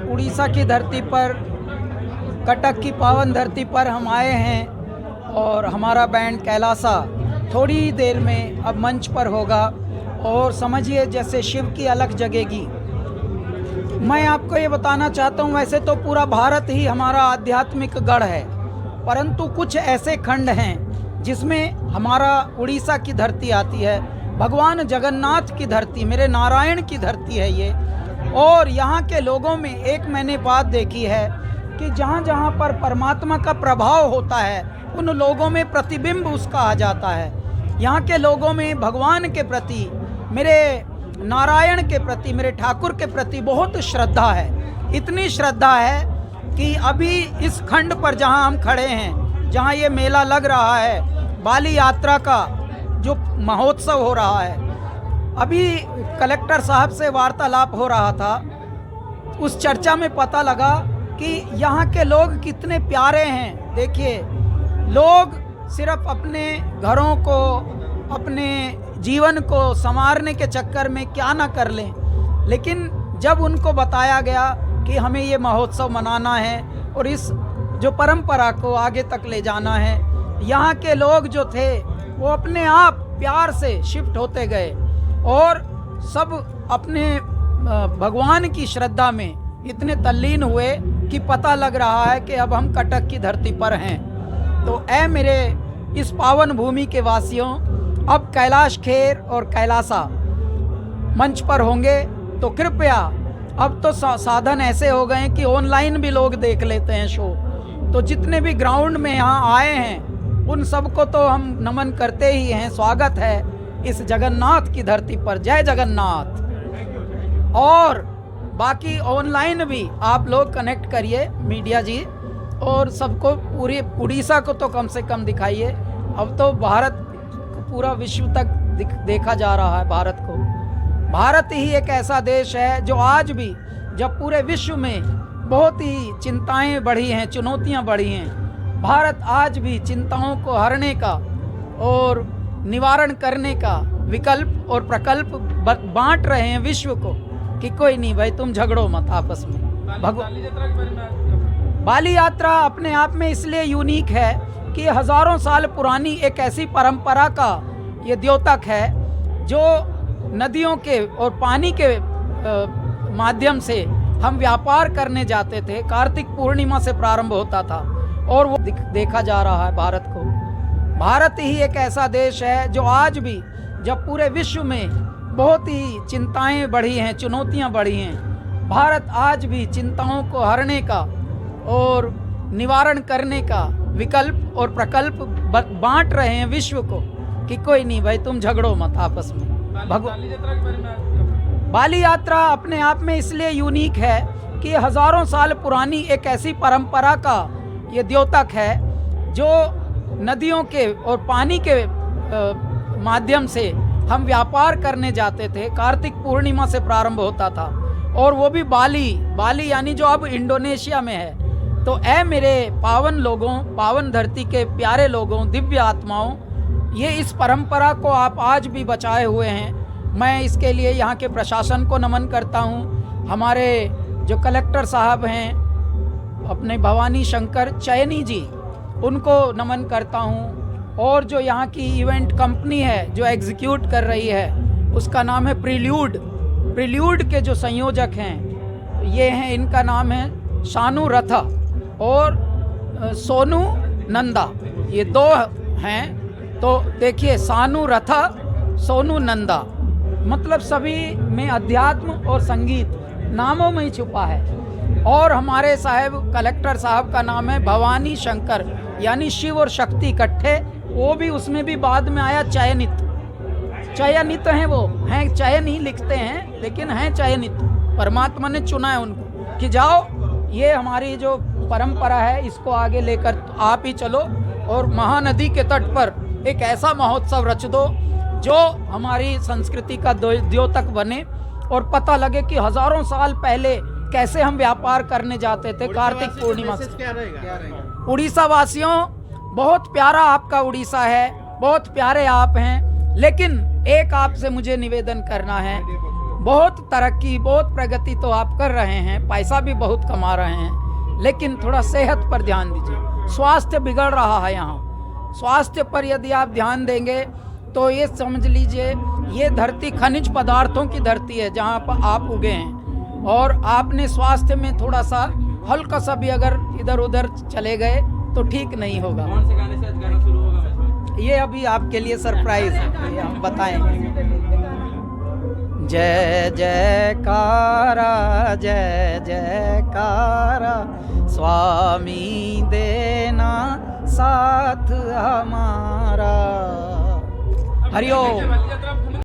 उड़ीसा की धरती पर, कटक की पावन धरती पर हम आए हैं और हमारा बैंड कैलासा थोड़ी ही देर में अब मंच पर होगा और समझिए जैसे शिव की अलख जगेगी। मैं आपको ये बताना चाहता हूँ, वैसे तो पूरा भारत ही हमारा आध्यात्मिक गढ़ है, परंतु कुछ ऐसे खंड हैं जिसमें हमारा उड़ीसा की धरती आती है, भगवान जगन्नाथ की धरती, मेरे नारायण की धरती है ये। और यहाँ के लोगों में एक मैंने बात देखी है कि जहाँ जहाँ पर परमात्मा का प्रभाव होता है उन लोगों में प्रतिबिंब उसका आ जाता है। यहाँ के लोगों में भगवान के प्रति, मेरे नारायण के प्रति, मेरे ठाकुर के प्रति बहुत श्रद्धा है। इतनी श्रद्धा है कि अभी इस खंड पर जहाँ हम खड़े हैं, जहाँ ये मेला लग रहा है, बाली यात्रा का जो महोत्सव हो रहा है, अभी कलेक्टर साहब से वार्तालाप हो रहा था, उस चर्चा में पता लगा कि यहाँ के लोग कितने प्यारे हैं। देखिए, लोग सिर्फ अपने घरों को, अपने जीवन को संवारने के चक्कर में क्या ना कर लें, लेकिन जब उनको बताया गया कि हमें ये महोत्सव मनाना है और इस जो परंपरा को आगे तक ले जाना है, यहाँ के लोग जो थे वो अपने आप प्यार से शिफ्ट होते गए और सब अपने भगवान की श्रद्धा में इतने तल्लीन हुए कि पता लग रहा है कि अब हम कटक की धरती पर हैं। तो ऐ मेरे इस पावन भूमि के वासियों, अब कैलाश खेर और कैलासा मंच पर होंगे, तो कृपया, अब तो साधन ऐसे हो गए कि ऑनलाइन भी लोग देख लेते हैं शो, तो जितने भी ग्राउंड में यहाँ आए हैं उन सबको तो हम नमन करते ही हैं। स्वागत है इस जगन्नाथ की धरती पर, जय जगन्नाथ। और बाकी ऑनलाइन भी आप लोग कनेक्ट करिए मीडिया जी, और सबको, पूरी उड़ीसा को तो कम से कम दिखाइए। अब तो भारत, पूरा विश्व तक देखा जा रहा है भारत को। भारत ही एक ऐसा देश है जो आज भी, जब पूरे विश्व में बहुत ही चिंताएं बढ़ी हैं, चुनौतियां बढ़ी हैं, भारत आज भी चिंताओं को हरने का और निवारण करने का विकल्प और प्रकल्प बांट रहे हैं विश्व को कि कोई नहीं भाई, तुम झगड़ो मत आपस में। बाली यात्रा अपने आप में इसलिए यूनिक है कि हजारों साल पुरानी एक ऐसी परंपरा का ये द्योतक है जो नदियों के और पानी के माध्यम से हम व्यापार करने जाते थे। कार्तिक पूर्णिमा से प्रारंभ होता था और वो देखा जा रहा है भारत को। भारत ही एक ऐसा देश है जो आज भी, जब पूरे विश्व में बहुत ही चिंताएं बढ़ी हैं, चुनौतियां बढ़ी हैं, भारत आज भी चिंताओं को हरने का और निवारण करने का विकल्प और प्रकल्प बांट रहे हैं विश्व को कि कोई नहीं भाई, तुम झगड़ो मत आपस में। बाली यात्रा अपने आप में इसलिए यूनिक है कि हजारों साल पुरानी एक ऐसी परंपरा का ये द्योतक है जो नदियों के और पानी के माध्यम से हम व्यापार करने जाते थे। कार्तिक पूर्णिमा से प्रारंभ होता था और वो भी बाली यानी जो अब इंडोनेशिया में है। तो ऐ मेरे पावन लोगों, पावन धरती के प्यारे लोगों, दिव्य आत्माओं, ये इस परंपरा को आप आज भी बचाए हुए हैं। मैं इसके लिए यहाँ के प्रशासन को नमन करता हूँ, हमारे जो कलेक्टर साहब हैं अपने भवानी शंकर चयनी जी, उनको नमन करता हूँ, और जो यहाँ की इवेंट कंपनी है जो एग्जीक्यूट कर रही है उसका नाम है प्रिल्यूड के जो संयोजक हैं ये हैं, इनका नाम है शानू रथा और सोनू नंदा, ये दो हैं। तो देखिए, शानू रथा, सोनू नंदा, मतलब सभी में अध्यात्म और संगीत नामों में ही छुपा है। और हमारे साहब कलेक्टर साहब का नाम है भवानी शंकर, यानी शिव और शक्ति इकट्ठे। वो भी, उसमें भी बाद में आया चयनित हैं, वो हैं, चयन ही लिखते हैं लेकिन हैं चयनित। परमात्मा ने चुना है उनको कि जाओ, ये हमारी जो परंपरा है इसको आगे लेकर आप ही चलो और महानदी के तट पर एक ऐसा महोत्सव रच दो जो हमारी संस्कृति का द्योतक बने और पता लगे कि हजारों साल पहले कैसे हम व्यापार करने जाते थे कार्तिक पूर्णिमा से। उड़ीसा वासियों, बहुत प्यारा आपका उड़ीसा है, बहुत प्यारे आप हैं, लेकिन एक आपसे मुझे निवेदन करना है, बहुत तरक्की, बहुत प्रगति तो आप कर रहे हैं, पैसा भी बहुत कमा रहे हैं, लेकिन थोड़ा सेहत पर ध्यान दीजिए। स्वास्थ्य बिगड़ रहा है यहाँ। स्वास्थ्य पर यदि आप ध्यान देंगे तो ये समझ लीजिए ये धरती खनिज पदार्थों की धरती है जहाँ पर आप उगे हैं, और आपने स्वास्थ्य में थोड़ा सा हल्का सा भी अगर इधर उधर चले गए तो ठीक नहीं होगा। कौन से गाने से आज गाना शुरू होगा मैच में? ये अभी आपके लिए सरप्राइज है, ये हम बताएंगे। जय जयकारा, जय जयकारा, स्वामी देना साथ हमारा। हरिओम।